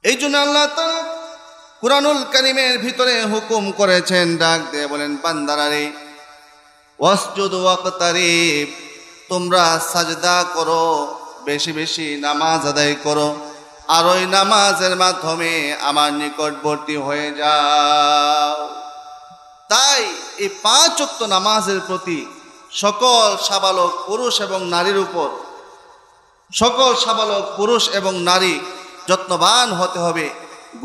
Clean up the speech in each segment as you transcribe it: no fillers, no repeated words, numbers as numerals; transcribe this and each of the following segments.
এই জন্য আল্লাহ তাআলা কুরআনুল কারীমের ভিতরে হুকুম করেছেন, ডাক দিয়ে বলেন, বান্দারারে ওয়াসজুদ ওয়াকতারিব, তোমরা সাজদা করো, বেশি বেশি নামাজ আদায় করো, আর ওই নামাজের মাধ্যমে আমার নিকটবর্তী হয়ে যাও। তাই এই 5 ওয়াক্ত নামাজের প্রতি সকল সাবালক পুরুষ এবং নারীর উপর, সকল সাবালক পুরুষ এবং নারী যত্নবান হতে হবে,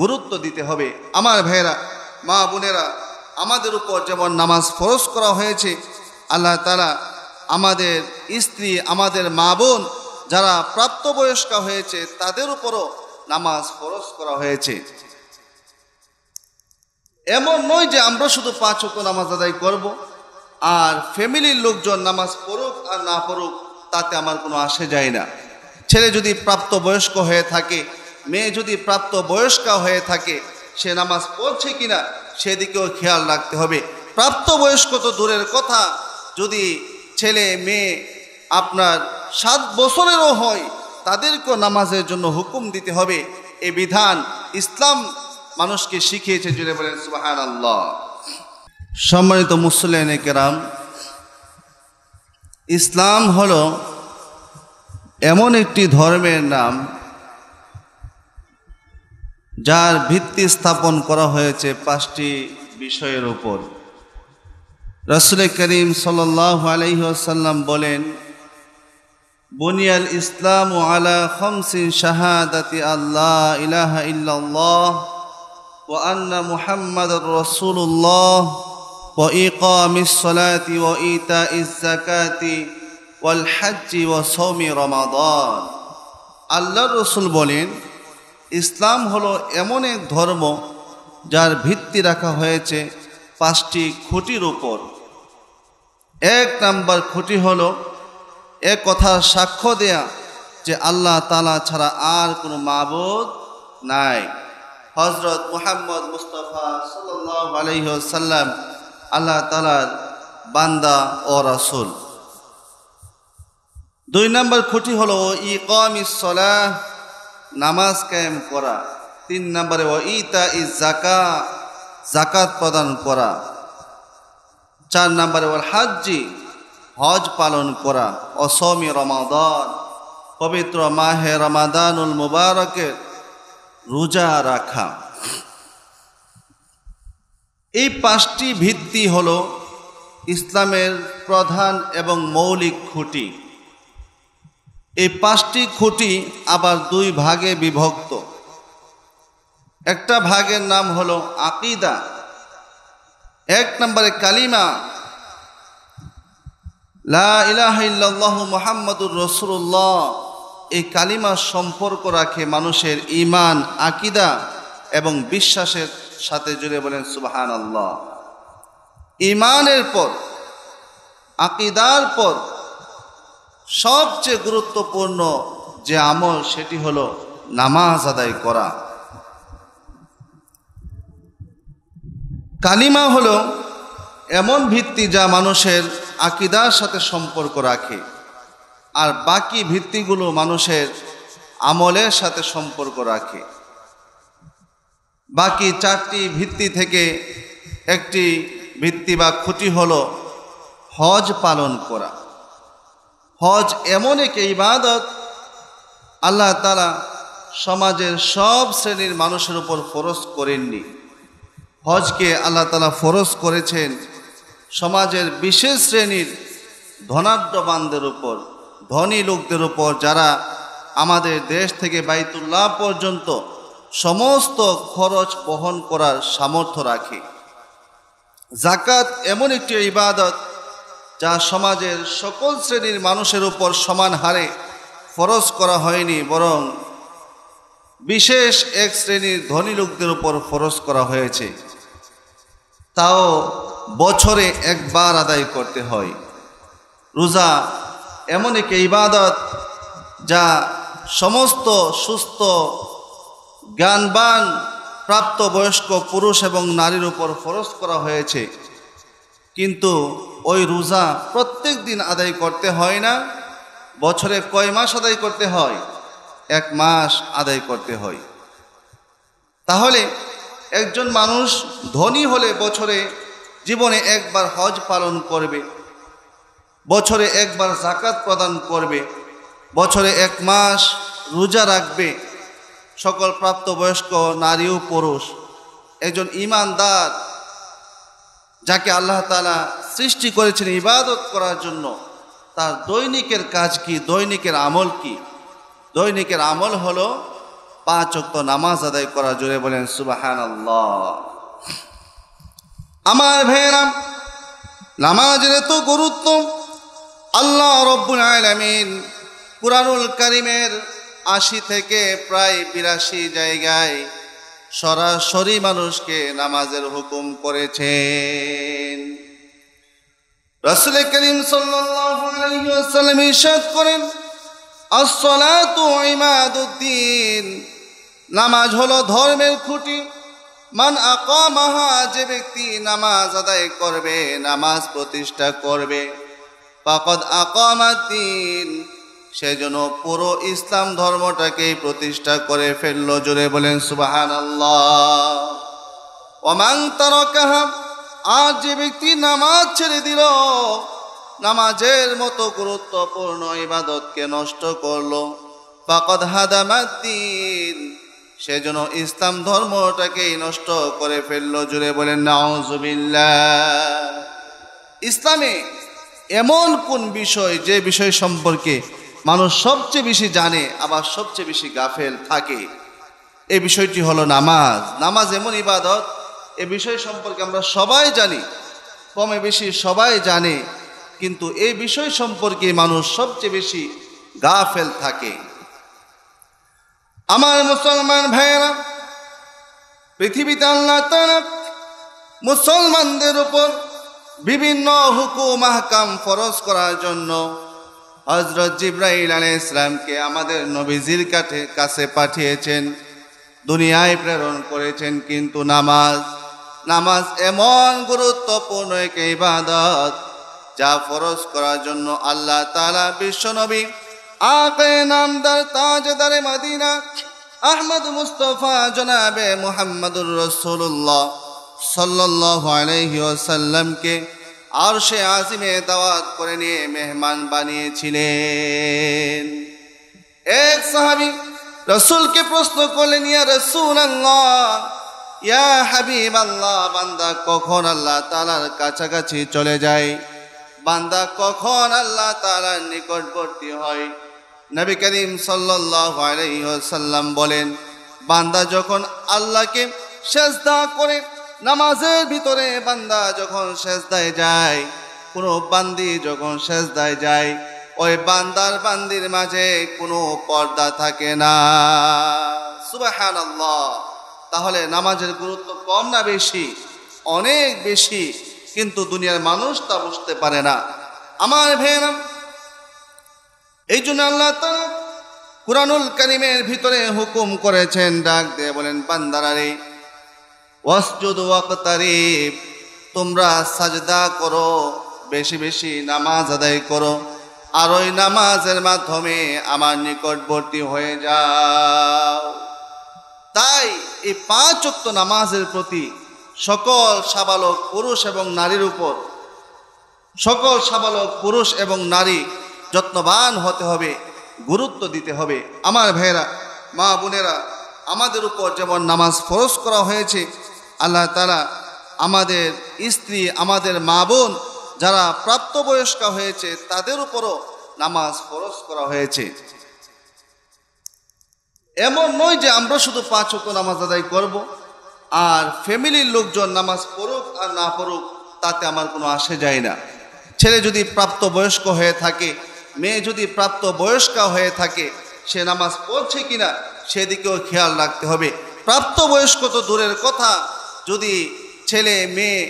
গুরুত্ব দিতে হবে। আমার ভাইয়েরা, মা বোনেরা, আমাদের উপর যেমন নামাজ ফরজ করা হয়েছে, আল্লাহ তাআলা আমাদের স্ত্রী, আমাদের মা বোন যারা প্রাপ্তবয়স্ক হয়েছে তাদের উপরও নামাজ ফরজ করা হয়েছে। এমন নয় যে আমরা শুধু 5 ওয়াক্ত নামাজ আদায় করব আর ফ্যামিলির লোকজন নামাজ পড়ুক আর না পড়ুক তাতে আমার কোনো আসে যায় না। ছেলে যদি প্রাপ্তবয়স্ক হয়ে থাকে, মেয়ে যদি প্রাপ্তবয়স্কা হয়ে থাকে, সে নামাজ পড়ছে কিনা সেদিকেও খেয়াল রাখতে হবে। প্রাপ্তবয়স্ক তো দূরের কথা, যদি ছেলে মেয়ে আপনার 7 বছরেরও হয় তাদেরকেও নামাজের জন্য হুকুম দিতে হবে। এই বিধান ইসলাম মানুষকে শিখিয়েছে। জুড়ে বলেন সুবহানাল্লাহ। সম্মানিত মুসলিম কেরাম, ইসলাম হলো এমন একটি ধর্মের নাম যার ভিত্তি স্থাপন করা হয়েছে 5টি বিষয়ের উপর। রাসূল করিম সাল্লাল্লাহু আলাইহি ওয়াসাল্লাম বলেন, বুনিয়াল ইসলামু আলা 5 শাহাদাতি আল্লাহ ইলাহা ইল্লাল্লাহ ওয়া আন্না মুহাম্মাদুর রাসূলুল্লাহ ওয়া ইকামিস সালাতি ওয়া ইতাইজ যাকাতি ওয়াল হজ্জি ওয়া সাওমি রমাদান। আল্লাহর রাসূল বলেন, ইসলাম হলো এমন এক ধর্ম যার ভিত্তি রাখা হয়েছে 5টি খুঁটির উপর। 1 নম্বর খুঁটি হলো এ কথার সাক্ষ্য দেয়া যে আল্লাহ তাআলা ছাড়া আর কোনো মাবুদ নাই। হযরত মুহাম্মদ মুস্তাফা সাল্লাল্লাহু আলাইহি ওয়াসাল্লাম আল্লাহ তাআলার বান্দা ও রাসূল। 2 নম্বর খুঁটি হলো ইকামিস সালাহ, নামাজ কায়েম করা। 3 নম্বরে ওয়া ইতাইজ যাকাত, যাকাত প্রদান করা। 4 নম্বরে ওয়াল হজ্জি, হজ পালন করা। ও সাওমি রমাদান, পবিত্র মাহে রমাদানুল মুবারকের রোজা রাখা। এই 5টি ভিত্তি হলো ইসলামের প্রধান এবং মৌলিক খুঁটি। এই 5টি খুঁটি আবার 2 ভাগে বিভক্ত। একটা ভাগের নাম হলো আকীদা। 1 নম্বরে কালিমা, লা ইলাহা ইল্লাল্লাহু মুহাম্মাদুর রাসূলুল্লাহ। এই কালিমার সম্পর্ক রাখে মানুষের ঈমান, আকীদা এবং বিশ্বাসের সাথে। জুড়ে বলেন সুবহানাল্লাহ। ঈমানের পর, আকীদার পর সবচেয়ে গুরুত্বপূর্ণ যে আমল সেটি হলো নামাজ আদায় করা। কালিমা হলো এমন ভিত্তি যা মানুষের আকীদার সাথে সম্পর্ক রাখে, আর বাকি ভিত্তিগুলো মানুষের আমলের সাথে সম্পর্ক রাখে। বাকি 4টি ভিত্তি থেকে একটি ভিত্তি বা খুঁটি হলো হজ পালন করা। হজ এমন এক ইবাদত আল্লাহ তাআলা সমাজের সব শ্রেণীর মানুষের উপর ফরজ করেননি। হজকে আল্লাহ তাআলা ফরজ করেছেন সমাজের বিশেষ শ্রেণীর ধনাঢ্যবানদের উপর, ধনী লোকদের উপর, যারা আমাদের দেশ থেকে বাইতুল্লাহ পর্যন্ত সমস্ত খরচ বহন করার সামর্থ্য রাখে। যাকাত এমন একটি ইবাদত যা সমাজের সকল শ্রেণীর মানুষের উপর সমান হারে ফরজ করা হয়নি, বরং বিশেষ এক শ্রেণীর ধনী লোকদের উপর ফরজ করা হয়েছে। তাও বছরে একবার আদায় করতে হয়। রোজা এমন এক ইবাদত যা সমস্ত সুস্থ, জ্ঞানবান, প্রাপ্তবয়স্ক পুরুষ এবং নারীর উপর ফরজ করা হয়েছে। কিন্তু ওই রোজা প্রত্যেক দিন আদায় করতে হয় না। বছরে কয় মাস আদায় করতে হয়? 1 মাস আদায় করতে হয়। তাহলে একজন মানুষ ধনী হলে বছরে জীবনে একবার হজ পালন করবে, বছরে একবার যাকাত প্রদান করবে, বছরে 1 মাস রোজা রাখবে। সকল প্রাপ্তবয়স্ক নারী ও পুরুষ একজন ঈমানদার যাকে আল্লাহ তাআলা সৃষ্টি করেছেন ইবাদত করার জন্য, তার দৈনিকের কাজ কি, দৈনিকের আমল কি? দৈনিকের আমল হলো 5 ওয়াক্ত নামাজ আদায় করা। জোরে বলেন সুবহানাল্লাহ। আমার ভাইয়েরা, নামাজের এত গুরুত্ব আল্লাহ রব্বুল আলামিন কুরআনুল কারীমের 80 থেকে প্রায় 82 জায়গায় সরাসরি মানুষকে নামাজের হুকুম করেছেন। রাসূল করিম সাল্লাল্লাহু আলাইহি ওয়াসাল্লাম ইরশাদ করেন, আস-সালাতু ইমাদুদ্দিন, নামাজ হলো ধর্মের খুঁটি। মান আকামাহা, যে ব্যক্তি নামাজ আদায় করবে, নামাজ প্রতিষ্ঠা করবে, ফাকাদ আকামাদ্দিন, সেজন্য পুরো ইসলাম ধর্মটাকেই প্রতিষ্ঠা করে ফেললো। জোরে বলেন সুবহানাল্লাহ। ওয়া মান তারাকাহা, আর যে ব্যক্তি নামাজ ছেড়ে দিল, নামাজের মতো গুরুত্বপূর্ণ ইবাদতকে নষ্ট করলো, ফাকাদ হাদামাদ্দিন, সেজন্য ইসলাম ধর্মটাকেই নষ্ট করে ফেললো। জুড়ে বলেন নাউজুবিল্লাহ। ইসলামে এমন কোন বিষয়, যে বিষয় সম্পর্কে মানুষ সবচেয়ে বেশি জানে আবার সবচেয়ে বেশি গাফেল থাকে, এই বিষয়টি হলো নামাজ। নামাজ এমন ইবাদত, এ বিষয় সম্পর্কে আমরা সবাই জানি, কমে বেশি সবাই জানে, কিন্তু এই বিষয় সম্পর্কে মানুষ সবচেয়ে বেশি গাফেল থাকে। আমার মুসলমান ভাইয়েরা, পৃথিবীতে আল্লাহ তাআলা মুসলমানদের উপর বিভিন্ন হুকুম আহকাম ফরজ করার জন্য হযরত জিবরাইল আলাইহিস সালামকে আমাদের নবীজির কাছে পাঠিয়েছেন, দুনিয়ায় প্রেরণ করেছেন। কিন্তু নামাজ এমন গুরুত্বপূর্ণ এক ইবাদত, যা ফরজ করার জন্য আল্লাহ তাআলা বিশ্বনবী আকে নামদার তাজদারে মদিনা আহমদ মুস্তফা জনাবে মুহাম্মদুর রাসূলুল্লাহ সাল্লাল্লাহু আলাইহি ওয়াসাল্লামকে আরশে আজিমে দাওয়াত করে নিয়ে মেহমান বানিয়েছিলেন। এক সাহাবী রাসূলকে প্রশ্ন করলেন, ইয়া রাসূলুল্লাহ, ইয়া হাবিবাল্লাহ, বান্দা কখন আল্লাহ তাআলার কাছাকাছি চলে যায়, বান্দা কখন আল্লাহ তাআলার নিকটবর্তী হয়? নবী করিম সাল্লাল্লাহু আলাইহি ওয়াসাল্লাম বলেন, বান্দা যখন আল্লাহকে সিজদা করে, নামাজের ভিতরে বান্দা যখন সিজদায় যায়, কোনো বান্দি যখন সিজদায় যায়, ওই বান্দির মাঝে কোনো পর্দা থাকে না। সুবহানাল্লাহ। তাহলে নামাজের গুরুত্ব কম না বেশি? অনেক বেশি, কিন্তু দুনিয়ার মানুষ তা বুঝতে পারে না। আমার ভাইয়েরা, এই জন্য আল্লাহ তাআলা কুরআনুল কারীমের ভিতরে হুকুম করেছেন, ডাক দিয়ে বলেন, বান্দারা রে, ওয়াসজুদ ওয়াকতারিব, তোমরা সাজদা করো, বেশি বেশি নামাজ আদায় করো, আর ওই নামাজের মাধ্যমে আমার নিকটবর্তী হয়ে যাও। তাই এই 5 ওয়াক্ত নামাজের প্রতি সকল সাবালক পুরুষ এবং নারীর উপর, সকল সাবালক পুরুষ এবং নারী যত্নবান হতে হবে, গুরুত্ব দিতে হবে। আমার ভাইয়েরা, মা বোনেরা, আমাদের উপর যেমন নামাজ ফরজ করা হয়েছে, আল্লাহ তাআলা আমাদের স্ত্রী, আমাদের মা বোন যারা প্রাপ্তবয়স্ক হয়েছে, তাদের উপরও নামাজ ফরজ করা হয়েছে। এমন নয় যে আমরা শুধু 5 ওয়াক্ত নামাজ আদায় করব, আর ফ্যামিলির লোকজন নামাজ পড়ুক আর না পড়ুক তাতে আমার কোনো আসে যায় না। ছেলে যদি প্রাপ্তবয়স্ক হয়ে থাকে, মেয়ে যদি প্রাপ্তবয়স্কা হয়ে থাকে, সে নামাজ পড়ছে কিনা সেদিকেও খেয়াল রাখতে হবে। প্রাপ্তবয়স্ক তো দূরের কথা, যদি ছেলে মেয়ে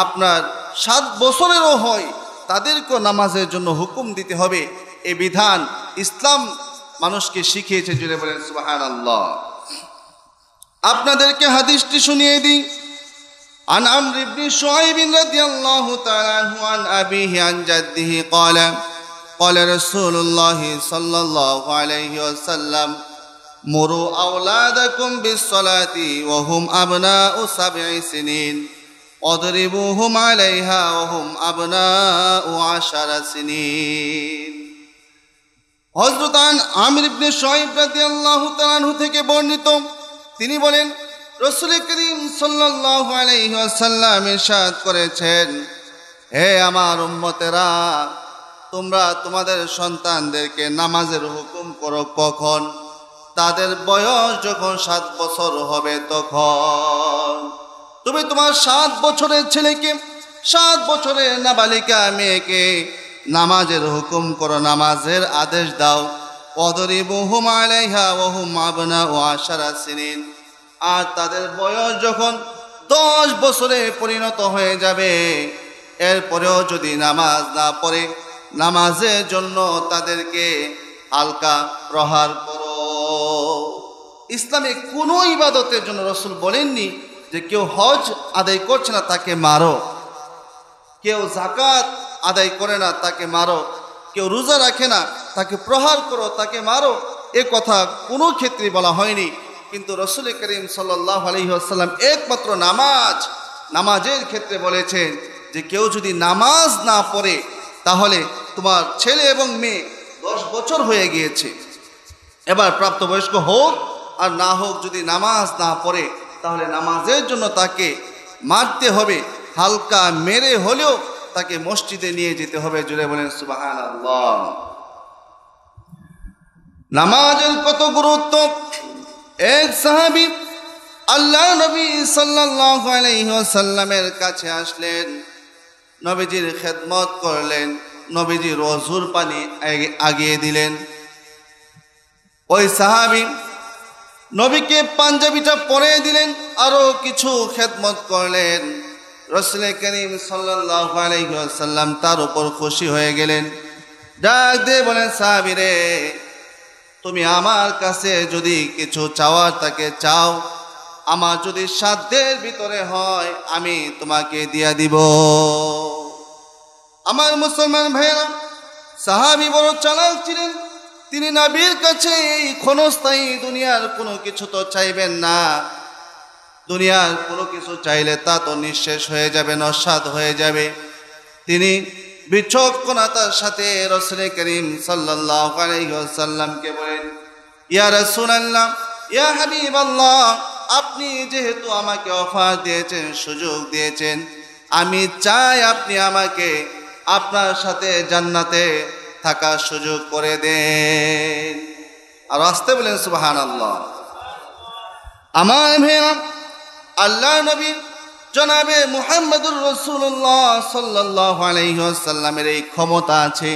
আপনার 7 বছরেরও হয়, তাদেরকেও নামাজের জন্য হুকুম দিতে হবে। এই বিধান ইসলাম মানুষকে শিখিয়েছে। জুড়ে বলেন সুবহানাল্লাহ। আপনাদেরকে হাদিসটি শুনিয়ে দিই। عن عمرو بن شعيب رضي الله تعالى عنه عن أبيه عن جده قال قال رسول الله صلى الله عليه وسلم মুরু আওলাদাকুম বিসসালাতি ওয়া হুম আবনাউ সাবঈ সিনিন ওয়াদরিবুহুম আলাইহা ওয়া হুম আবনাউ আশারা সিনিন। হযরত আমির ইবনে শুআইব রাদিয়াল্লাহু তাআলা আনহু থেকে বর্ণিত, তিনি বলেন, রাসূল করিম সাল্লাল্লাহু আলাইহি ওয়াসাল্লাম ইরশাদ করেছেন, হে আমার উম্মতেরা, তোমরা তোমাদের সন্তানদেরকে নামাজের হুকুম করো কখন? তাদের বয়স যখন 7 বছর হবে তখন। তুমি তোমার 7 বছরের ছেলেকে, 7 বছরের নাবালিকা মেয়েকে নামাজের হুকুম করো, নামাজের আদেশ দাও। ওয়াদরিবুহুম আলাইহা ওয়া হুম আবনাউ আশারা সিনিন। আর তাদের বয়স যখন 10 বছরে পরিণত হয়ে যাবে, এরপরেও যদি নামাজ না পড়ে, নামাজের জন্য তাদেরকে হালকা প্রহার করো। ইসলামে কোনো ইবাদতের জন্য রাসূল বলেননি যে কেউ হজ আদায় করছে না তাকে মারো, কেউ যাকাত আদায় করে না তাকে মারো, কেউ রোজা রাখে না তাকে প্রহার করো, তাকে মারো। এ কথা কোনো ক্ষেত্রে বলা হয়নি। কিন্তু রাসূল করিম সাল্লাল্লাহু আলাইহি ওয়াসাল্লাম একমাত্র নামাজের ক্ষেত্রে বলেছেন যে কেউ যদি নামাজ না পড়ে, তাহলে তোমার ছেলে এবং মেয়ে 10 বছর হয়ে গিয়েছে, এবার প্রাপ্তবয়স্ক হোক আর না হোক, যদি নামাজ না পড়ে তাহলে নামাজের জন্য তাকে মারতে হবে, হালকা মেরে হলেও তাকে মসজিদে নিয়ে যেতে হবে। জুড়ে বলেন সুবহানাল্লাহ। নামাজের কত গুরুত্ব! এক সাহাবী আল্লাহ নবী সাল্লাল্লাহু আলাইহি ওয়াসাল্লামের কাছে আসলেন, নবীজির খেদমত করলেন, নবীজির ওযুর পানি আগিয়ে দিলেন। ওই সাহাবী নবীকে পাঞ্জাবিটা পরিয়ে দিলেন, আরো কিছু খেদমত করলেন। রাসূল করিম সাল্লাল্লাহু আলাইহি ওয়াসাল্লাম তার উপর খুশি হয়ে গেলেন। ডাক দিয়ে বলেন, সাহাবী রে, তুমি আমার কাছে যদি কিছু চাওয়ার তাকে চাও, আমার যদি সাধ্যের ভিতরে হয় আমি তোমাকে দিয়া দিব। আমার মুসলমান ভাইয়েরা, সাহাবী বড় চালাক ছিলেন। তিনি নবীর কাছে এই ক্ষণস্থায়ী দুনিয়ার কোনো কিছু তো চাইবেন না। দুনিয়ার কোনো কিছু চাইলে তা তো নিঃশেষ হয়ে যাবে, নস্বাত হয়ে যাবে। তিনি বিচক্ষণতার সাথে রাসূল করিম সাল্লাল্লাহু আলাইহি ওয়াসাল্লামকে বলেন, ইয়া রাসূলুল্লাহ, ইয়া হাবিবাল্লাহ, আপনি যেহেতু আমাকে অফার দিয়েছেন, সুযোগ দিয়েছেন, আমি চাই আপনি আমাকে আপনার সাথে জান্নাতে থাকার সুযোগ করে দেন। আর আসতে বলেন সুবহানাল্লাহ। আমার ভাইরা, আল্লাহ নবী জনাবে মুহাম্মদুর রাসূলুল্লাহ সাল্লাল্লাহু আলাইহি ওয়াসাল্লামের এই ক্ষমতা আছে,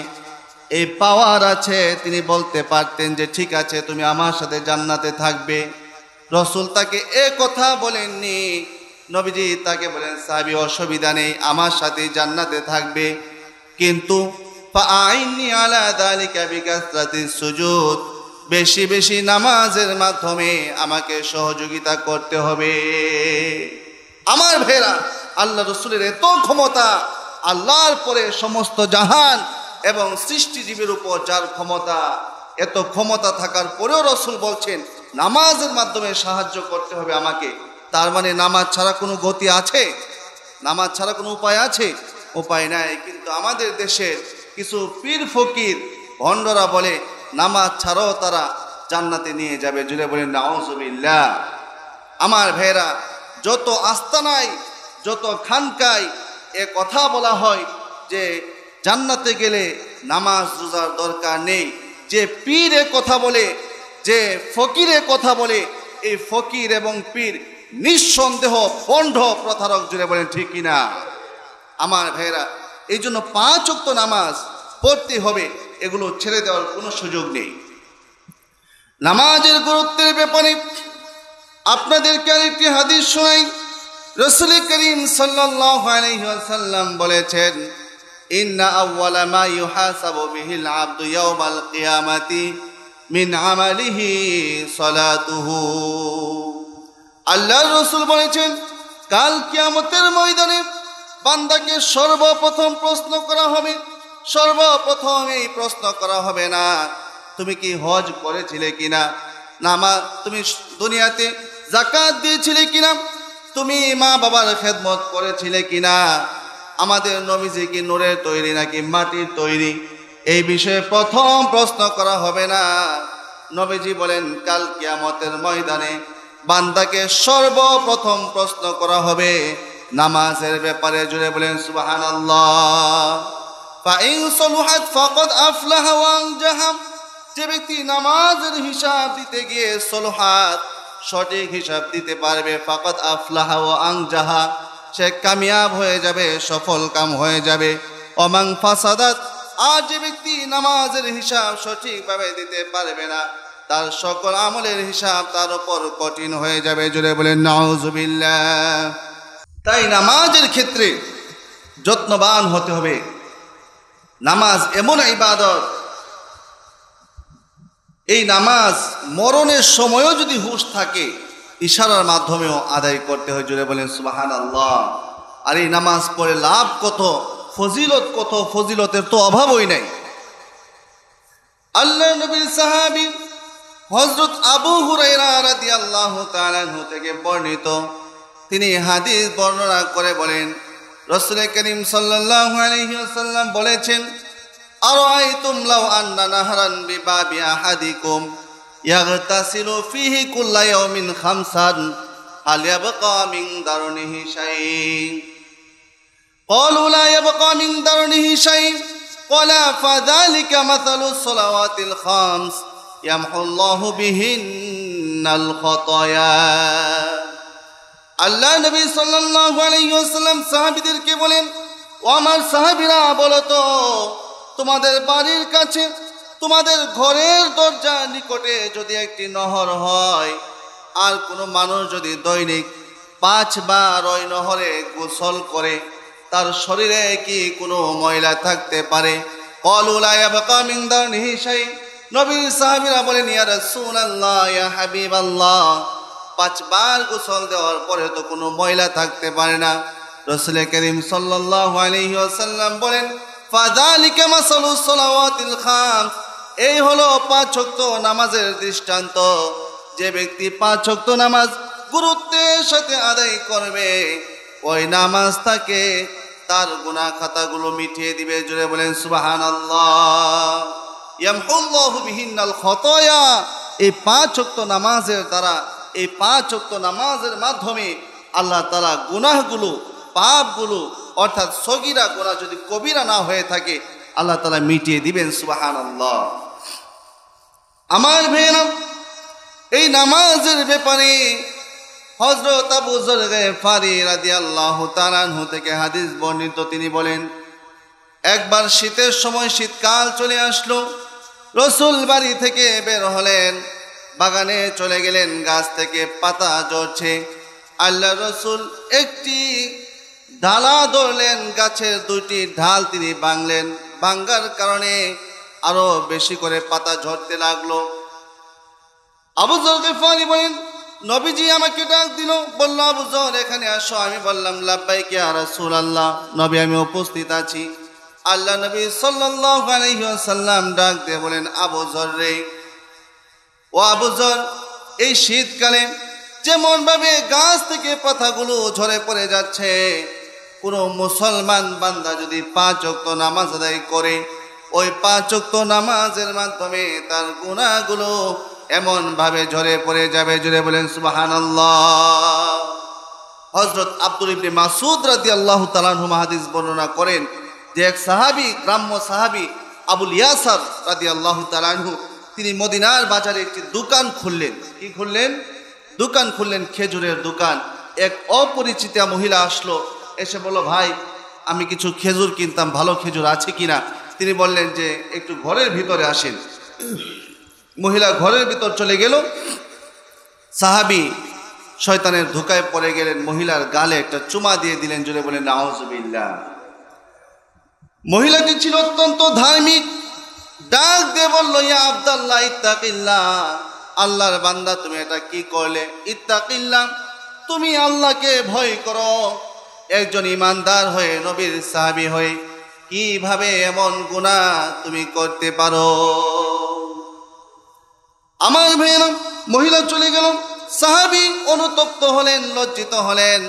এই পাওয়ার আছে। তিনি বলতে পারতেন যে ঠিক আছে, তুমি আমার সাথে জান্নাতে থাকবে। রাসূল তাকে এ কথা বলেননি। নবীজি তাকে বলেন, সাহাবী অসুবিধা নেই, আমার সাথে জান্নাতে থাকবে, কিন্তু ফাআইনি আলা যালিকা বিকাসরাতিস সুজুদ, বেশি বেশি নামাজের মাধ্যমে আমাকে সহযোগিতা করতে হবে। আমার ভাইরা, আল্লাহ রাসূলের এত ক্ষমতা, আল্লাহর পরে সমস্ত জাহান এবং সৃষ্টিজীবের উপর যার ক্ষমতা, এত ক্ষমতা থাকার পরেও রাসূল বলছেন নামাজের মাধ্যমে সাহায্য করতে হবে আমাকে। তার মানে নামাজ ছাড়া কোনো গতি আছে? নামাজ ছাড়া কোনো উপায় আছে? উপায় নাই। কিন্তু আমাদের দেশের কিছু পীর ফকির ভণ্ডরা বলে নামাজ ছাড়াও তারা জান্নাতে নিয়ে যাবে। জুড়ে বলেন নাউজুবিল্লাহ। আমার ভাইরা, যত আস্তানায়, যত খানকায় এ কথা বলা হয় যে জান্নাতে গেলে নামাজ রোজার দরকার নেই, যে পীরে কথা বলে, যে ফকিরে কথা বলে, এই ফকির এবং পীর নিঃসন্দেহ পণ্ড প্রতারক। জুড়ে বলেন ঠিক কিনা? আমার ভাইরা, এই জন্য 5 ওয়াক্ত নামাজ পড়তে হবে, এগুলো ছেড়ে দেওয়ার কোনো সুযোগ নেই। নামাজের গুরুত্বের ব্যাপারে আপনাদেরকে আরেকটি হাদিস শোনাই। রাসূল করিম সাল্লাল্লাহু আলাইহি ওয়াসাল্লাম বলেছেন, ইন্না আউওয়ালা মা ইউহাসাবু বিহিল আবদু ইয়াওমাল কিয়ামাতি মিন আমালিহি সালাতুহু। আল্লাহর রাসূল বলেছেন, কাল কিয়ামতের ময়দানে বান্দাকে সর্বপ্রথম প্রশ্ন করা হবে, সর্বপ্রথম এই প্রশ্ন করা হবে না তুমি কি হজ করেছিলে কিনা, তুমি দুনিয়াতে যাকাত দিয়েছিলে কিনা, তুমি মা বাবার খেদমত করেছিলে কিনা, আমাদের নবীজি কি নূরের তৈরি নাকি মাটির তৈরি, এই বিষয়ে প্রথম প্রশ্ন করা হবে না। নবীজি বলেন কাল কিয়ামতের ময়দানে বান্দাকে সর্বপ্রথম প্রশ্ন করা হবে নামাজের ব্যাপারে। জুড়ে বলেন সুবহানাল্লাহ। ফাইন সলুহাত ফাকাদ আফলাহা ওয়া আনজাহা, যে ব্যক্তি নামাজের হিসাব দিতে গিয়ে সলুহাত সঠিক হিসাব দিতে পারবে, ফাকাদ আফলাহা ওয়া আনজাহা, সে কামিয়াব হয়ে যাবে, সফল কাম হয়ে যাবে। ওমান ফাসাদাত, আর যে ব্যক্তি নামাজের হিসাব সঠিকভাবে দিতে পারবে না, তার সকল আমলের হিসাব তার উপর কঠিন হয়ে যাবে। জুড়ে বলেন নাউজুবিল্লাহ। তাই নামাজের ক্ষেত্রে যত্নবান হতে হবে। নামাজ এমন ইবাদত, এই নামাজ মরণের সময়ও যদি হুঁশ থাকে ইশারার মাধ্যমেও আদায় করতে হয়। জুড়ে বলেন সুবহানাল্লাহ। আর এই নামাজ পড়ে লাভ কত, ফজিলত কত, ফজিলতের তো অভাবই নাই। আল্লাহ নবীর সাহাবী হযরত আবু হুরায়রা রাদিয়াল্লাহু তাআলা আনহু থেকে বর্ণিত, তিনি হাদিস বর্ণনা করে বলেন রাসূল করিম সাল্লাল্লাহু আলাইহি ওয়াসাল্লাম বলেছেন, আরাআইতুম লাউ আন্না নাহরান বিবাবি আহাদিকুম ইয়াগতাসিলু ফিহি কুল্লা ইয়াউমিন খামসান হাল ইয়াবকা মিন দারনিহি শাই'উন, ক্বালু লা ইয়াবকা মিন দারনিহি শাই'উন, ক্বালা ফাযালিকা মাসালুস সালাওয়াতিল খামস ইয়ামহুল্লাহু বিহিন্নাল খাতায়া। আল্লাহ নবী সাল্লাল্লাহু আলাইহি ওয়াসাল্লাম সাহাবীদেরকে বলেন, ও আমার সাহাবীরা, বলো তো তোমাদের বাড়ির কাছে, তোমাদের ঘরের দরজার নিকটে যদি একটি নহর হয়, আর কোনো মানুষ যদি দৈনিক 5 বার ওই নহরে গোসল করে, তার শরীরে কি কোনো ময়লা থাকতে পারে? ক্বালু লা ইয়াবকা মিন দারনিহি শাই'উন, নবীর সাহাবীরা বলেন, ইয়া রাসূলুল্লাহ, ইয়া হাবিবাল্লাহ, 5 বার গোসল দেওয়ার পরে তো কোনো ময়লা থাকতে পারে না। রাসূল করিম সাল্লাল্লাহু আলাইহি ওয়াসাল্লাম বলেন, ফাযালিকা মাসালুস সালাওয়াতিল খামস, এই হলো 5 ওয়াক্ত নামাজের দৃষ্টান্ত। যে ব্যক্তি 5 ওয়াক্ত নামাজ গুরুত্বের সাথে আদায় করবে, ওই নামাজ তাকে তার গুনাহ খাতাগুলো মিটিয়ে দিবে। জুড়ে বলেন সুবহানাল্লাহ। ইয়ামহুল্লাহু বিহিন্নাল খাতায়া, এই 5 ওয়াক্ত নামাজের দ্বারা, এই 5 ওয়াক্ত নামাজের মাধ্যমে আল্লাহ তাআলা গুনাহগুলো, পাপগুলো, অর্থাৎ সগীরা গুনাহ যদি কবিরা না হয়ে থাকে, আল্লাহ তাআলা মিটিয়ে দিবেন। সুবহানাল্লাহ। আমার ভাইরা, এই নামাজের ব্যাপারে হযরত আবু যর গফারি রাদিয়াল্লাহু তাআলা আনহু থেকে হাদিস বর্ণিত, তিনি বলেন, একবার শীতের সময়, শীতকাল চলে আসলো, রাসূল বাড়ি থেকে বের হলেন, বাগানে চলে গেলেন, গাছ থেকে পাতা ঝরছে। আল্লাহ রাসূল একটি ডালা ধরলেন, গাছের 2টি ঢাল তিনি ভাঙলেন, ভাঙার কারণে আরো বেশি করে পাতা ঝরতে লাগলো। আবু যর গফারি বলেন, নবীজি আমাকে ডাক দিল, বলল, আবু যর এখানে আসো। আমি বললাম, লাব্বাইক ইয়া রাসূলুল্লাহ, নবী আমি উপস্থিত আছি। আল্লাহ নবী সাল্লাল্লাহু আলাইহি ওয়াসাল্লাম ডাক দিয়ে বলেন, আবু যর রে, ও আবু যর, এই শীতকালে যেমন ভাবে গাছ থেকে পাতাগুলো ঝরে পড়ে যাচ্ছে, কোনো মুসলমান বান্দা যদি 5 ওয়াক্ত নামাজ আদায় করে, ওই 5 ওয়াক্ত নামাজের মাধ্যমে তার গুনাহগুলো এমন ভাবে ঝরে পড়ে যাবে। জুড়ে বলেন সুবহানাল্লাহ। হযরত আব্দুল ইবনে মাসউদ রাদিয়াল্লাহু তাআলা আনহু হাদিস বর্ণনা করেন যে এক সাহাবী, গ্রাম্য সাহাবী আবুল ইয়াসার রাদিয়াল্লাহু তাআলা আনহু, তিনি মদিনার বাজারে একটি দোকান খুললেন। কি খুললেন? দোকান খুললেন, খেজুরের দোকান। এক অপরিচিতা মহিলা আসলো, এসে বলল, ভাই আমি কিছু খেজুর কিনতাম, ভালো খেজুর আছে কিনা? তিনি বললেন যে একটু ঘরের ভিতরে আসেন। মহিলা ঘরের ভিতর চলে গেল। সাহাবী শয়তানের ধোকায় পড়ে গেলেন, মহিলার গালে একটা চুমা দিয়ে দিলেন। জোরে বলেন নাউজুবিল্লাহ। মহিলাটি ছিল অত্যন্ত ধার্মিক, ডাক দিয়ে বলল, ইয়া আব্দুল্লাহ ইত্তাকিল্লাহ, আল্লাহর বান্দা তুমি এটা কি করলে? ইত্তাকিল্লাহ, তুমি আল্লাহকে ভয় করো। একজন ইমানদার হয়ে, নবীর সাহাবী হয়ে কিভাবে এমন গুনাহ তুমি করতে পারো? আমার ভাইরা, মহিলা চলে গেল। সাহাবী অনুতপ্ত হলেন, লজ্জিত হলেন।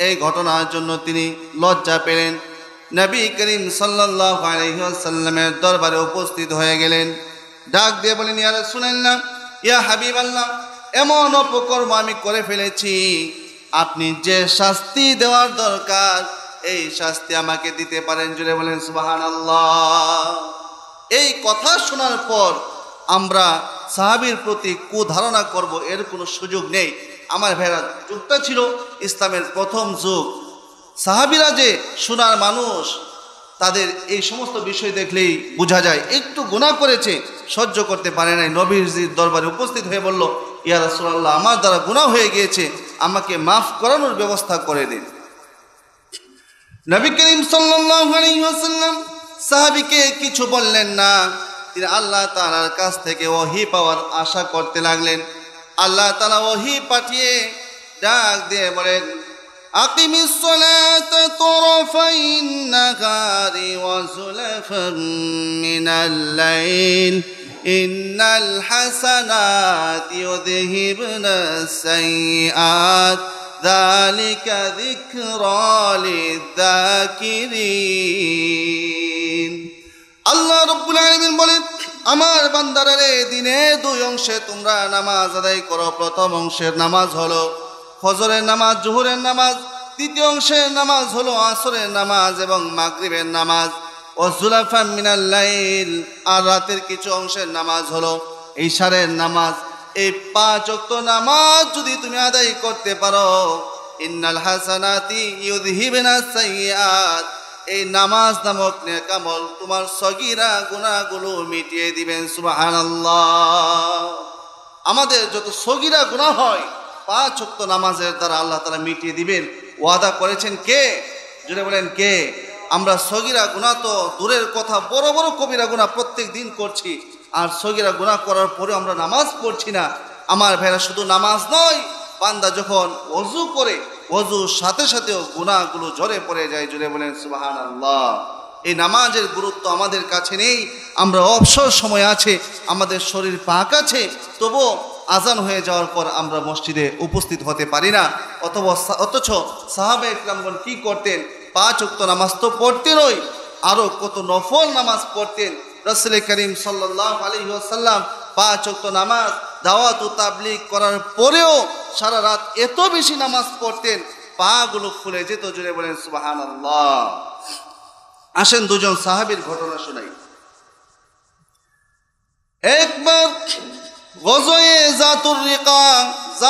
এই ঘটনার জন্য তিনি লজ্জা পেলেন। নবী করিম সাল্লাল্লাহু আলাইহি ওয়াসাল্লামের দরবারে উপস্থিত হয়ে গেলেন। ডাক দিয়ে বলেন, ইয়া রাসূলুল্লাহ, ইয়া হাবিবাল্লাহ, এমন অপকর্ম আমি করে ফেলেছি, আপনি যে শাস্তি দেওয়ার দরকার এই শাস্তি আমাকে দিতে পারেন। জুড়ে বলেন সুবহানাল্লাহ। এই কথা শোনার পর আমরা সাহাবীর প্রতি কুধারণা করব এর কোনো সুযোগ নেই। আমার ভাইরা, যুগটা ছিল ইসলামের প্রথম যুগ। সাহাবীরা যে সোনার মানুষ, তাদের এই সমস্ত বিষয় দেখলেই বোঝা যায় একটু গুনাহ করেছে, সহ্য করতে পারে নাই। নবীজির দরবারে উপস্থিত হয়ে বলল, ইয়া রাসূলুল্লাহ, আমার দ্বারা গুনাহ হয়ে গিয়েছে, আমাকে মাফ করানোর ব্যবস্থা করে দিন। নবী করিম সাল্লাল্লাহু আলাইহি ওয়াসাল্লাম সাহাবীকে কিছু বললেন না। তিনি আল্লাহ তাআলার কাছ থেকে ওহী পাওয়ার আশা করতে লাগলেন। আল্লাহ তাআলা ওহী পাঠিয়ে ডাক দিয়ে বলেন, আকিমিস সালাতা তুরফাইন নাহারি ওয়া যুলফাম মিনাল লাইল ইন্নাল হাসানাতি ইউযহিবনাস সাইয়্যাত যালিকা যিকরা লিয-যাকিরিন। আল্লাহ রাব্বুল আলামিন বলেন, আমার বান্দারা রে, দিনে দুই অংশে তোমরা নামাজ আদায় করো। প্রথম অংশের নামাজ হলো ফজরের নামাজ, জোহরের নামাজ। দ্বিতীয় অংশের নামাজ হলো আসরের নামাজ এবং মাগরিবের নামাজ। ওয়াজুলাফা মিনাল লাইল, আর রাতের কিছু অংশের নামাজ হলো ইশারের নামাজ। এই 5 ওয়াক্ত নামাজ যদি তুমি আদায় করতে পারো, ইন্নাল হাসানাতি ইউযহিবনাস সাইয়্যাত, এই নামাজ নামক নেক আমল তোমার সগীরা গুনাহগুলো মিটিয়ে দিবেন। সুবহানাল্লাহ। আমাদের যত সগীরা গুনাহ হয় 5 ওয়াক্ত নামাজের দ্বারা আল্লাহ তাআলা মিটিয়ে দিবেন। ওয়াদা করেছেন কে? জুড়ে বলেন কে? আমরা সগীরা গুনাহ তো দূরের কথা, বড় বড় কবিরা গুনাহ প্রত্যেক দিন করছি, আর সগীরা গুনাহ করার পরে আমরা নামাজ পড়ছি না। আমার ভাইরা, শুধু নামাজ নয়, বান্দা যখন ওযু করে ওযুর সাথে সাথেও গুনাহগুলো ঝরে পড়ে যায়। জুড়ে বলেন সুবহানাল্লাহ। এই নামাজের গুরুত্ব আমাদের কাছে নেই। আমরা অবসর সময় আছে, আমাদের শরীর পাক আছে, তবুও আজান হয়ে যাওয়ার পর আমরা মসজিদে উপস্থিত হতে পারি না। অথচ সাহাবায়ে কেরামগণ কি করতেন? 5 ওয়াক্ত নামাজ তো পড়তেনই, আরও কত নফল নামাজ পড়তেন। রাসূল করিম সাল্লাল্লাহু আলাইহি ওয়াসাল্লাম 5 ওয়াক্ত নামাজ দাওয়াত ও তাবলীগ করার পরেও সারা রাত এত বেশি নামাজ পড়তেন, পা গুলো ফুলে যেত। জুড়ে বলেন সুবহানাল্লাহ। আসেন দুজন সাহাবীর ঘটনা শোনাই। একবার গজয়ে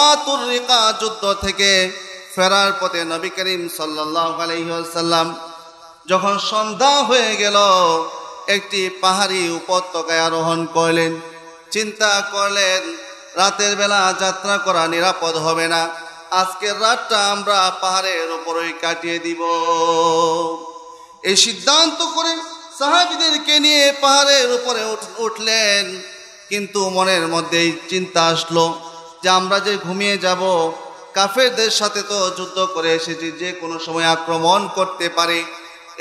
জাতুর রিকা যুদ্ধ থেকে ফেরার পথে নবী করিম সাল্লাল্লাহু আলাইহি ওয়াসাল্লাম যখন সন্ধ্যা হয়ে গেল, একটি পাহাড়ি উপত্যকায় আরোহণ করলেন। চিন্তা করলেন, রাতের বেলা যাত্রা করা নিরাপদ হবে না, আজকের রাতটা আমরা পাহাড়ের উপরেই কাটিয়ে দিব। এই সিদ্ধান্ত করে সাহাবীদেরকে নিয়ে পাহাড়ের উপরে উঠলেন। কিন্তু মনের মধ্যেই চিন্তা আসলো যে আমরা যে ঘুমিয়ে যাব, কাফেরদের সাথে তো যুদ্ধ করে এসেছি, যে কোনো সময় আক্রমণ করতে পারে।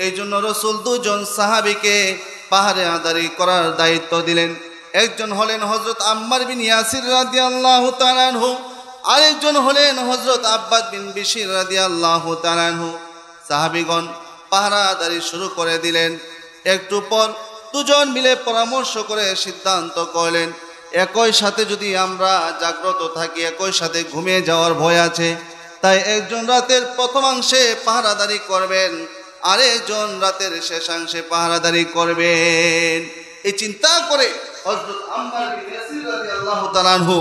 এই জন্য রাসূল 2 জন সাহাবীকে পাহাড়ে আদারি করার দায়িত্ব দিলেন। একজন হলেন হযরত আম্মার বিন ইয়াসির রাদিয়াল্লাহু তাআলা আনহু, আরেকজন হলেন হযরত আব্বাদ বিন বিশির রাদিয়াল্লাহু তাআলা আনহু। সাহাবীগণ পাহারাদারি শুরু করে দিলেন। একটু পর 2 জন মিলে পরামর্শ করে সিদ্ধান্ত করলেন, একই সাথে যদি আমরা জাগ্রত থাকি, একই সাথে ঘুমিয়ে যাওয়ার ভয় আছে, তাই একজন রাতের প্রথমাংশে পাহারাদারি করবেন, আরেকজন রাতের শেষাংশে পাহারাদারি করবেন। এই চিন্তা করে হযরত আম্মার বিন ইয়াসির রাদিয়াল্লাহু তাআলা আনহু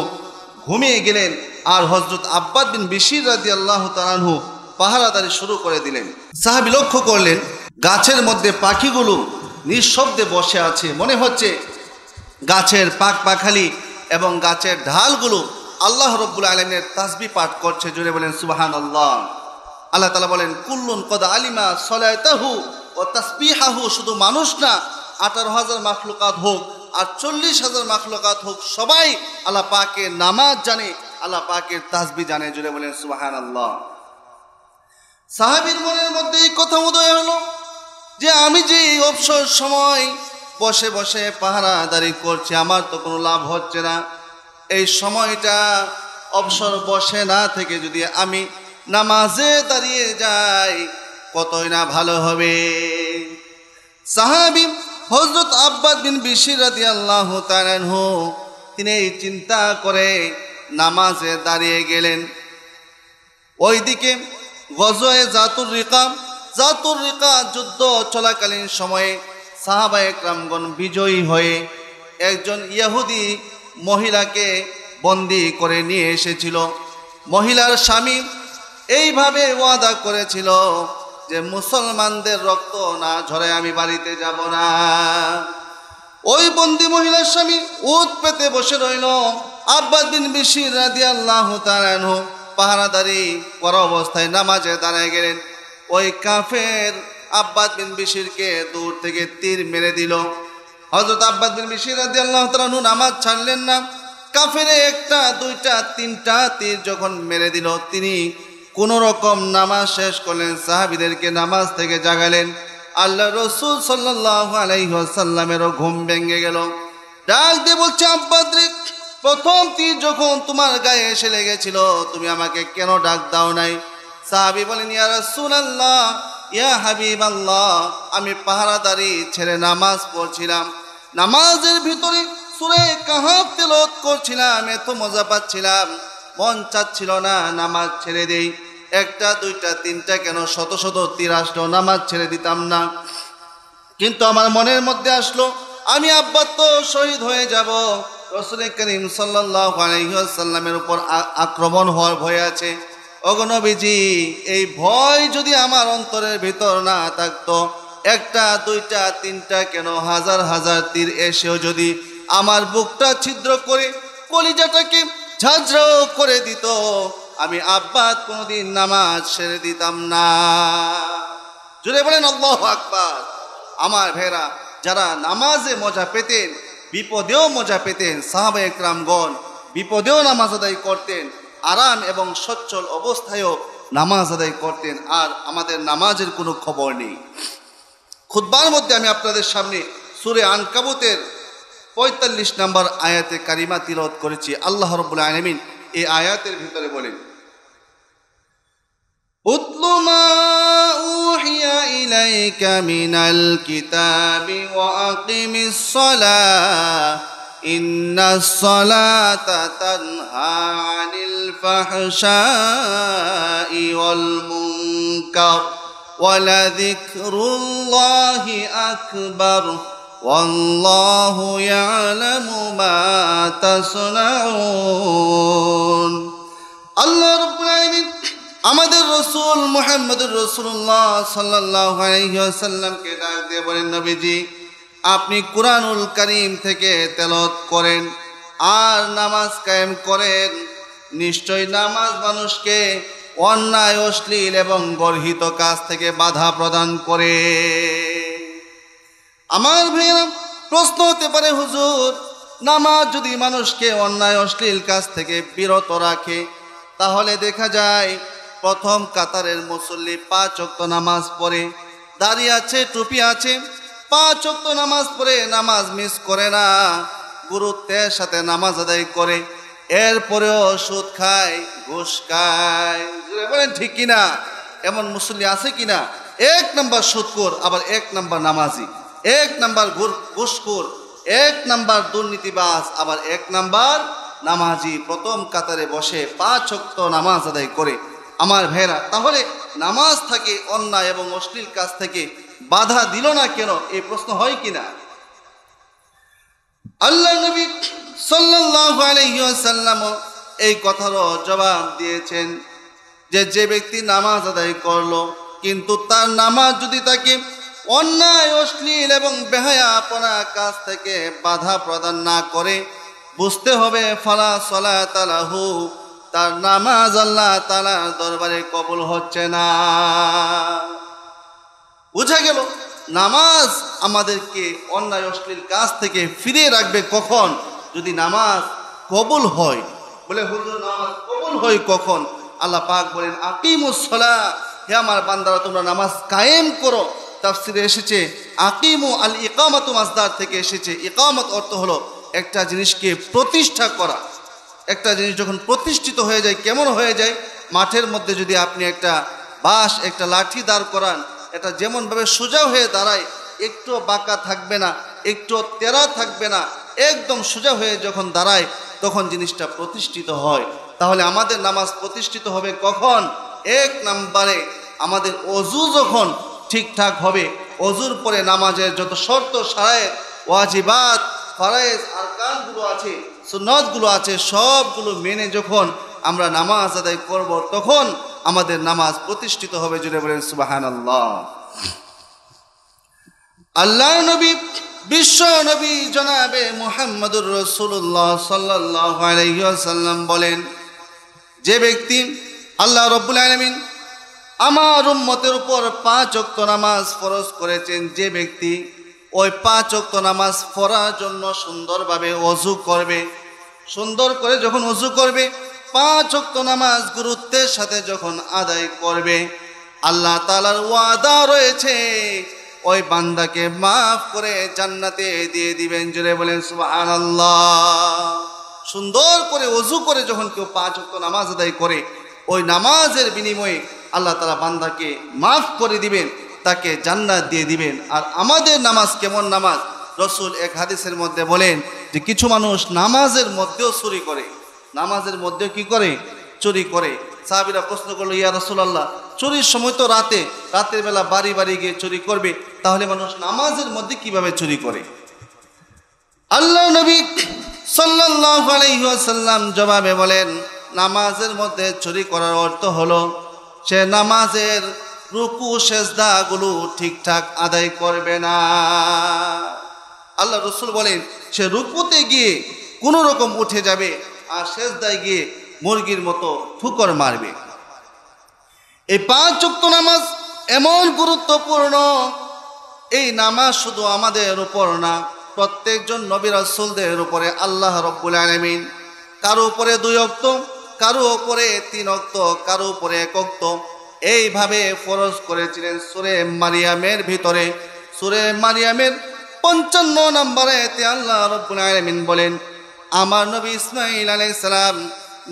ঘুমিয়ে গেলেন, আর হযরত আব্বাদ বিন বিশির রাদিয়াল্লাহু তাআলা আনহু পাহারাদারি শুরু করে দিলেন। সাহাবী লক্ষ্য করলেন, গাছের মধ্যে পাখিগুলো নিঃশব্দে বসে আছে। মনে হচ্ছে গাছের পাখপাখালি এবং গাছের ঢালগুলো আল্লাহ রাব্বুল আলামিনের তাসবিহ পাঠ করছে। জোরে বলেন সুবহানাল্লাহ। আল্লাহ তাআলা বলেন, কুল্লুন কদ আলিমা সলাতাহু ওয়া তাসবিহাহু। শুধু মানুষ না, 18,000 মাখলুকাত হোক আর 40,000 মাখলুকাত হোক, সবাই আল্লাহ পাকের নামাজ জানে, আল্লাহ পাকের তাসবিহ জানে। জোরে বলেন সুবহানাল্লাহ। সাহাবীর মনের মধ্যে এই কথা উদয় হলো যে আমি যে অবসর সময় বসে বসে পাহারাদারি করছি, আমার তো কোনো লাভ হচ্ছে না। এই সময়টা অবসর বসে না থেকে যদি আমি নামাজে দাঁড়িয়ে যাই কতই না ভালো হবে। সাহাবী হযরত আব্বাদ বিন বিশর রাদিয়াল্লাহু তাআলা আনহু তিনি চিন্তা করে নামাজে দাঁড়িয়ে গেলেন। ওইদিকে গজওয়ে জাতুর রিকা যুদ্ধ চলাকালীন সময়ে সাহাবায়ে কেরামগণ বিজয়ী হয়ে একজন ইহুদি মহিলাকে বন্দী করে নিয়ে এসেছিল। মহিলার স্বামী এইভাবে ওয়াদা করেছিল যে মুসলমানদের রক্ত না ঝরে আমি বাড়িতে যাব না। ওই বন্দী মহিলার স্বামী উট পেতে বসে রইল। আব্বাদ বিন বিশর রাদিয়াল্লাহু তাআলা আনহু পাহারাদারি করা অবস্থায় নামাজে দাঁড়ায় গেলেন। ওই কাফের আব্বাদ বিন বিশরকে দূর থেকে তীর মেরে দিল। হযরত আব্বাদ বিন বিশর রাদিয়াল্লাহু তাআলা আনহু নামাজ ছাড়লেন না। কাফেরে একটা দুইটা তিনটা তীর যখন মেরে দিল, তিনি কোন রকম নামাজ শেষ করলেন, সাহাবীদেরকে নামাজ থেকে জাগালেন। আল্লাহ রাসূল সাল্লাল্লাহু আলাইহি ওয়াসাল্লামেরও ঘুম ভেঙে গেল। ডাক দিয়ে বলছে, আব্বাদ রে, প্রথম তীর যখন তোমার গায়ে এসে লেগেছিল তুমি আমাকে কেন ডাক দাও নাই? সাহাবী বলেন, ইয়া রাসূলুল্লাহ, ইয়া হাবিবাল্লাহ, আমি পাহারাদারি ছেড়ে নামাজ পড়ছিলাম। নামাজের ভিতরে সূরা কাহফ তেলাওয়াত করছিলাম, এত মজা পাচ্ছিলাম, মন চাচ্ছিল না নামাজ ছেড়ে দেই। একটা দুইটা তিনটা কেন শত শত তীর আসলো, নামাজ ছেড়ে দিতাম না। কিন্তু আমার মনের মধ্যে আসলো আমি আব্বাদ তো শহীদ হয়ে যাব, রাসূল করিম সাল্লাল্লাহু আলাইহি ওয়াসাল্লামের উপর আক্রমণ হওয়ার ভয় আছে। ওগো নবীজি, এই ভয় যদি আমার অন্তরের ভিতর না থাকতো, একটা দুইটা তিনটা কেন হাজার হাজার তীর এসেও যদি আমার বুকটা ছিদ্র করে কলিজাটাকে ঝাঁঝরাও করে দিত, আমি আব্বাদ কোনোদিন নামাজ ছেড়ে দিতাম না। জুড়ে বলেন আল্লাহু আকবার। আমার ভাইরা, যারা নামাজে মজা পেতেন, বিপদেও মজা পেতেন, সাহাবায়ে কেরামগণ বিপদেও নামাজ আদায় করতেন, আরাম এবং সচ্ছল অবস্থায়ও নামাজ আদায় করতেন। আর আমাদের নামাজের কোনো খবর নেই। খুতবার মধ্যে আমি আপনাদের সামনে সূরা আনকাবুতের ৪৫ নম্বর আয়াতে কারিমা তিলাওয়াত করেছি। আল্লাহ রাব্বুল আলামিন এই আয়াতের ভিতরে বলেন, উতলু মা উহিয়া ইলাইকা মিনাল কিতাবি ওয়া আকিমিস সালাহ ইন্নাস সালাতা তানহা আনিল ফাহশাই ওয়াল মুনকার ওয়ালা যিকরুল্লাহি আকবার ওয়াল্লাহু ইয়ালামু মা তাসনাউন। আল্লাহ রাব্বুল আলামিন আমাদের রাসূল মুহাম্মদুর রাসূলুল্লাহ সাল্লাল্লাহু আলাইহি ওয়াসাল্লামকে ডাক দিয়ে বলেন, নবীজি, আপনি কুরআনুল কারীম থেকে তেলাওয়াত করেন আর নামাজ কায়েম করেন। নিশ্চয় নামাজ মানুষকে অন্যায়, অশ্লীল এবং গর্হিত কাজ থেকে বাধা প্রদান করে। আমার ভাইয়েরা, প্রশ্ন হতে পারে, হুজুর, নামাজ যদি মানুষকে অন্যায় অশ্লীল কাজ থেকে বিরত রাখে, তাহলে দেখা যায় প্রথম কাতারের মুসল্লি ৫ ওয়াক্ত নামাজ পড়ে, দাড়ি আছে, টুপি আছে, ৫ ওয়াক্ত নামাজ পড়ে, নামাজ মিস করে না, গুরুত্বের সাথে নামাজ আদায় করে, এরপরেও সুদ খায়, ঘুষ খায়। বলেন ঠিক কিনা? এমন মুসল্লি আছে কিনা? ১ নম্বর সুদখোর, আবার ১ নম্বর নামাজি, ১ নম্বর ঘুষখোর, ১ নম্বর দুর্নীতিবাজ, আবার ১ নম্বর নামাজি, প্রথম কাতারে বসে ৫ ওয়াক্ত নামাজ আদায় করে। আমার ভাইরা, তাহলে নামাজ থাকে অন্যায় এবং অশ্লীল কাজ থেকে বাধা দিল না কেন? এই প্রশ্ন হয় কিনা? আল্লাহ নবী সাল্লাল্লাহু আলাইহি ওয়াসাল্লাম এই কথারও জবাব দিয়েছেন যে ব্যক্তি নামাজ আদায় করলো কিন্তু তার নামাজ যদি তাকে অন্যায়, অশ্লীল এবং বেহায়াপনা কাজ থেকে বাধা প্রদান না করে, বুঝতে হবে ফালা সালাতা লাহু, তার নামাজ আল্লাহ তাআলার দরবারে কবুল হচ্ছে না। বুঝা গেল, নামাজ আমাদেরকে অন্যায় অশ্লীল কাজ থেকে ফিরিয়ে রাখবে কখন? যদি নামাজ কবুল হয়। বলে হুজুর, নামাজ কবুল হয় কখন? আল্লাহ পাক বলেন, আকিমুস সালাহ, হে আমার বান্দারা, তোমরা নামাজ কায়েম করো। তাফসিরে এসেছে আকিমু আল ইকামাতু মাসদার থেকে এসেছে। ইকামত অর্থ হলো একটা জিনিসকে প্রতিষ্ঠা করা। একটা জিনিস যখন প্রতিষ্ঠিত হয়ে যায় কেমন হয়ে যায়, মাঠের মধ্যে যদি আপনি একটা বাঁশ একটা লাঠি দাঁড় করান, এটা যেমনভাবে সোজা হয়ে দাঁড়ায়, একটুও বাঁকা থাকবে না, একটুও তেরা থাকবে না, একদম সোজা হয়ে যখন দাঁড়ায় তখন জিনিসটা প্রতিষ্ঠিত হয়। তাহলে আমাদের নামাজ প্রতিষ্ঠিত হবে কখন? এক নম্বরে আমাদের অজু যখন ঠিকঠাক হবে, অজুর পরে নামাজের যত শর্ত শারায়েত ওয়াজিবাত ফরজ আরকানগুলো আছে, সুন্নতগুলো আছে, সবগুলো মেনে যখন আমরা নামাজ আদায় করব তখন আমাদের নামাজ প্রতিষ্ঠিত হবে। জুড়ে বলেন সুবহানাল্লাহ। আল্লাহ নবী বিশ্ব নবী জনাবে মুহাম্মদুর রাসূলুল্লাহ সাল্লাল্লাহু আলাইহি ওয়াসাল্লাম বলেন, যে ব্যক্তি আল্লাহ রাব্বুল আলামিন আমার উম্মতের উপর 5 ওয়াক্ত নামাজ ফরজ করেছেন, যে ব্যক্তি ওই 5 ওয়াক্ত নামাজ পড়ার জন্য সুন্দরভাবে ওযু করবে, সুন্দর করে যখন ওযু করবে, 5 ওয়াক্ত নামাজ গুরুত্বের সাথে যখন আদায় করবে, আল্লাহ তাআলার ওয়াদা রয়েছে ওই বান্দাকে মাফ করে জান্নাতে দিয়ে দিবেন। জোরে বলেন সুবহানাল্লাহ। সুন্দর করে ওযু করে যখন কেউ 5 ওয়াক্ত নামাজ আদায় করে, ওই নামাজের বিনিময়ে আল্লাহ তাআলা বান্দাকে মাফ করে দিবেন, তাকে জান্নাত দিয়ে দিবেন। আর আমাদের নামাজ কেমন নামাজ? রাসূল এক হাদিসের মধ্যে বলেন যে কিছু মানুষ নামাজের মধ্যেও চুরি করে, নামাজের মধ্যেও কি করে? চুরি করে। সাহাবীরা প্রশ্ন করলো, ইয়া রাসূলুল্লাহ, চুরির সময় তো রাতের বেলা বাড়ি বাড়ি গিয়ে চুরি করবে, তাহলে মানুষ নামাজের মধ্যে কিভাবে চুরি করে? আল্লাহ নবী সাল্লাল্লাহু আলাইহি ওয়াসাল্লাম জবাবে বলেন, নামাজের মধ্যে চুরি করার অর্থ হলো সে নামাজের রুকু সেজদাগুলো ঠিকঠাক আদায় করবে না। আল্লাহ রাসূল বলেন, সে রুকুতে গিয়ে কোনো রকম উঠে যাবে আর সেজদায় গিয়ে মুরগির মতো ঠুকর মারবে। এই 5 ওয়াক্ত নামাজ এমন গুরুত্বপূর্ণ, এই নামাজ শুধু আমাদের উপর না, প্রত্যেকজন নবী রাসূলদের উপরে আল্লাহ রাব্বুল আলামিন কারো উপরে 2 ওয়াক্ত, কারো উপরে 3 ওয়াক্ত, কারো উপরে 1 ওয়াক্ত এইভাবে ফরজ করেছিলেন। সূরা মারিয়ামের ভিতরে, সূরা মারিয়ামের 55 নম্বর আয়াতে আল্লাহ রাব্বুল আলামিন বলেন, আমার নবী ইসমাঈল আলাইহিস সালাম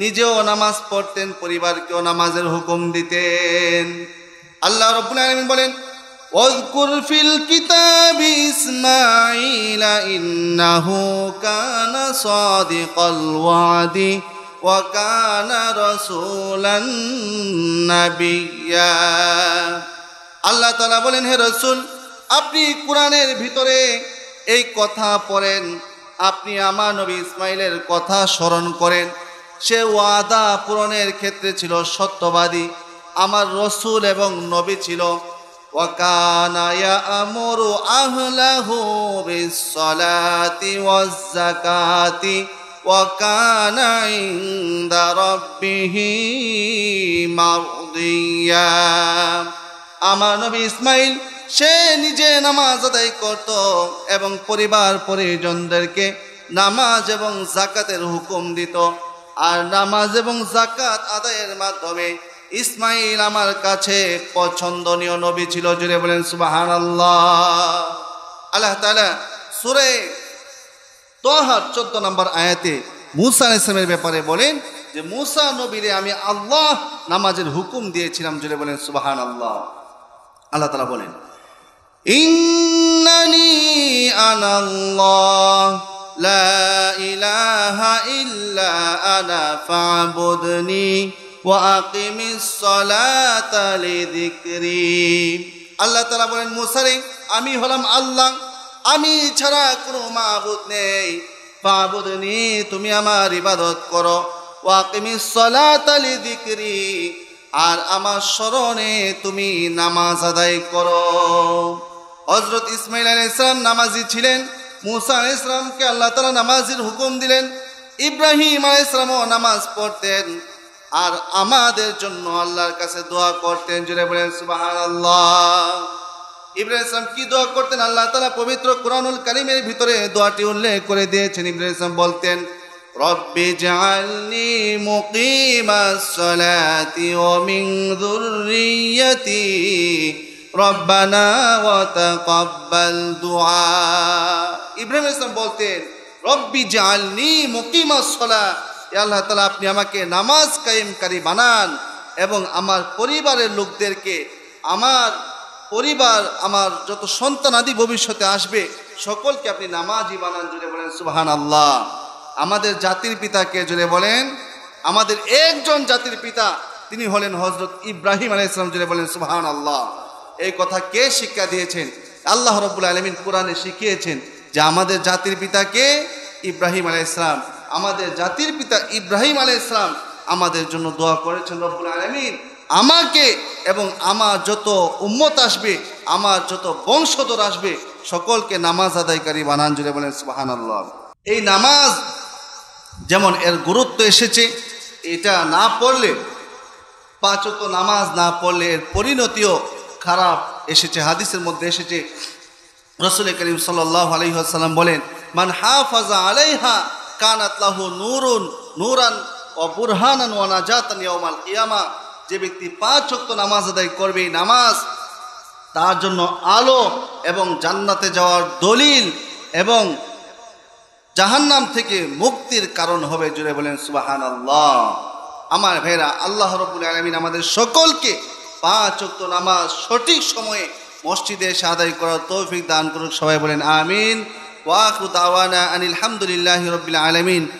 নিজেও নামাজ পড়তেন, পরিবারকেও নামাজের হুকুম দিতেন। আল্লাহ রাব্বুল আলামিন বলেন, ওয়াযকুর ফিল কিতাবি ইসমাঈলা ইন্নাহু কানা সাদিকাল ওয়াদি ওয়া কানা রাসূলান নাবিয়্যা। আল্লাহ তাআলা বলেন, হে রাসূল, আপনি কোরআনের ভিতরে এই কথা পড়েন, আপনি আমার নবী ইসমাঈলের কথা স্মরণ করেন। সে ওয়াদা পূরণের ক্ষেত্রে ছিল সত্যবাদী, আমার রাসূল এবং নবী ছিল। ওয়া কানা ইয়া'মুরু আহলাহু বিস-সালাতি ওয়াজ-যাকাতি ওয়া কানা ইনদা রাব্বিহি মারদিয়্যা। আমার নবী ইসমাঈল সে নিজে নামাজ আদায় করত এবং পরিবার পরিজনদেরকে নামাজ এবং যাকাতের হুকুম দিত। আর নামাজ এবং যাকাত আদায়ের মাধ্যমে ইসমাঈল আমার কাছে পছন্দনীয় নবী ছিল। জুড়ে বলেন সুবহানাল্লাহ। আল্লাহ তাআলা সূরা তাহা 14 নম্বর আয়াতে মূসা আলাইহিস সালামের ব্যাপারে বলেন যে মূসা নবীরে আমি আল্লাহ নামাজের হুকুম দিয়েছিলাম। জুড়ে বলেন সুবহানাল্লাহ। আল্লাহ তাআলা বলেন, ইন্নানি আনাল্লাহ লা ইলাহা ইল্লা আনা ফা'বুদনি ওয়া আকিমিস সালাতা লিযিকরি। আল্লাহ তাআলা বলেন, মূসা রে, আমি হলাম আল্লাহ, আমি ছাড়া কোনো মাবুদ নেই। ফা'বুদনি, তুমি আমার ইবাদত করো। ওয়া আকিমিস সালাতা লিযিকরি, আর আমার স্মরণে তুমি নামাজ আদায় করো। হযরত ইসমাঈল আলাইহিস সালাম নামাজি ছিলেন। মূসা আলাইহিস সালামকে আল্লাহ তাআলা নামাজের হুকুম দিলেন। ইব্রাহিম আলাইহিস সালামও নামাজ পড়তেন আর আমাদের জন্য আল্লাহর কাছে দোয়া করতেন। জুড়ে বলেন সুবহানাল্লাহ। ইব্রাহিম সালাম কি দোয়া করতেন? আল্লাহ তাআলা পবিত্র কোরআনুল কারীমের ভিতরে দোয়াটি উল্লেখ করে দিয়েছেন। ইব্রাহিম সালাম বলতেন, রব্বি জাআলনি মুকিমাস সালাতি ওয়া মিন যুররিয়্যাতি রব্বানা ওয়া তাকাব্বাল দুআ। ইব্রাহিম ইসলাম বলতেন, রব্বি জাআলনি মুকিমাস সালাহ, ইয়া আল্লাহ তাআলা আপনি আমাকে নামাজ কায়েমকারী বানান এবং আমার পরিবারের লোকদেরকে, আমার পরিবার, আমার যত সন্তানাদি ভবিষ্যতে আসবে সকলকে আপনি নামাজি বানান। জুড়ে বলেন সুবহানাল্লাহ। আমাদের জাতির পিতাকে জুড়ে বলেন, আমাদের একজন জাতির পিতা তিনি হলেন হযরত ইব্রাহিম আলাইহিস সালাম। জুড়ে বলেন সুবহানাল্লাহ। এই কথা কে শিক্ষা দিয়েছেন? আল্লাহ রাব্বুল আলামিন কোরআনে শিখিয়েছেন যে আমাদের জাতির পিতাকে ইব্রাহিম আলাইহিস সালাম। আমাদের জাতির পিতা ইব্রাহিম আলাইহিস সালাম আমাদের জন্য দোয়া করেছেন রব্বুল আলামিন আমাকে এবং আমার যত উম্মত আসবে, আমার যত বংশধর আসবে সকলকে নামাজ আদায়কারী বানান। জুড়ে বলেন সুবহানাল্লাহ। এই নামাজ যেমন এর গুরুত্ব এসেছে, এটা না পড়লে, 5 ওয়াক্ত নামাজ না পড়লে এর পরিণতিও খারাপ এসেছে। হাদিসের মধ্যে এসেছে, রাসূল করিম সাল্লাল্লাহু আলাইহি ওয়াসাল্লাম বলেন, মান হাফাজা আলাইহা কানাত লাহু নূরান ওয়া বুরহানান ওয়া নাজাতান ইয়াউমাল কিয়ামা। যে ব্যক্তি 5 ওয়াক্ত নামাজ আদায় করবে, নামাজ তার জন্য আলো এবং জান্নাতে যাওয়ার দলিল এবং জাহান্নাম থেকে মুক্তির কারণ হবে। জুড়ে বলেন সুবহানাল্লাহ। আমার ভাইরা, আল্লাহ রাব্বুল আলামিন আমাদের সকলকে 5 ওয়াক্ত নামাজ সঠিক সময়ে মসজিদে এসে আদায় করার তৌফিক দান করুক। সবাই বলেন আমিন। ওয়া আখিরু দাওয়ানা আনিল হামদুলিল্লাহি রাব্বিল আলামিন।